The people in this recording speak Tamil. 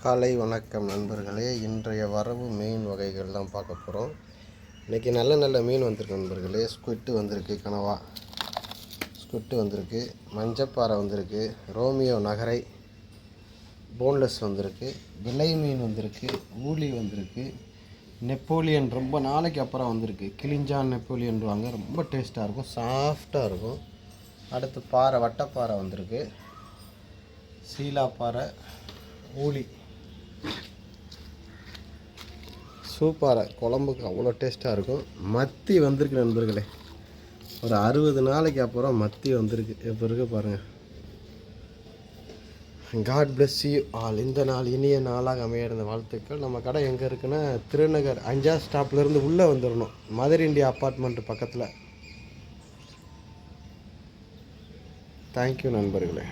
காலை வணக்கம் நண்பர்களே. இன்றைய வரவு மீன் வகைகள் தான் பார்க்க போகிறோம். இன்றைக்கி நல்ல மீன் வந்திருக்கு நண்பர்களே. ஸ்குவிட்டு வந்திருக்கு, கனவா ஸ்குவிட்டு வந்திருக்கு, மஞ்சப்பாறை வந்திருக்கு, ரோமியோ நகரை போன்லெஸ் வந்திருக்கு, விலை மீன் வந்திருக்கு, ஊலி வந்திருக்கு, நெப்போலியன் ரொம்ப நாளைக்கு அப்புறம் வந்திருக்கு. கிளிஞ்சான் நெப்போலியன்வாங்க, ரொம்ப டேஸ்ட்டாக இருக்கும், சாஃப்டாக இருக்கும். அடுத்து பாறை, வட்டப்பாறை வந்திருக்கு, சீலாப்பாறை, ஊலி, சூப்பாறை, குழம்புக்கு அவ்வளோ டேஸ்ட்டாக இருக்கும். மத்தி வந்திருக்கு நண்பர்களே. ஒரு 60 நாளைக்கு அப்புறம் மத்தி வந்திருக்கு. இப்போ இருக்கு பாருங்கள். God bless you all. இந்த நாள் இனிய நாளாக அமைய இருந்த வாழ்த்துக்கள். நம்ம கடை எங்கே இருக்குன்னா, திருநகர் 5ஆம் ஸ்டாப்லேருந்து உள்ளே வந்துடணும். மதர் இந்தியா அப்பார்ட்மெண்ட் பக்கத்தில். தேங்க்யூ நண்பர்களே.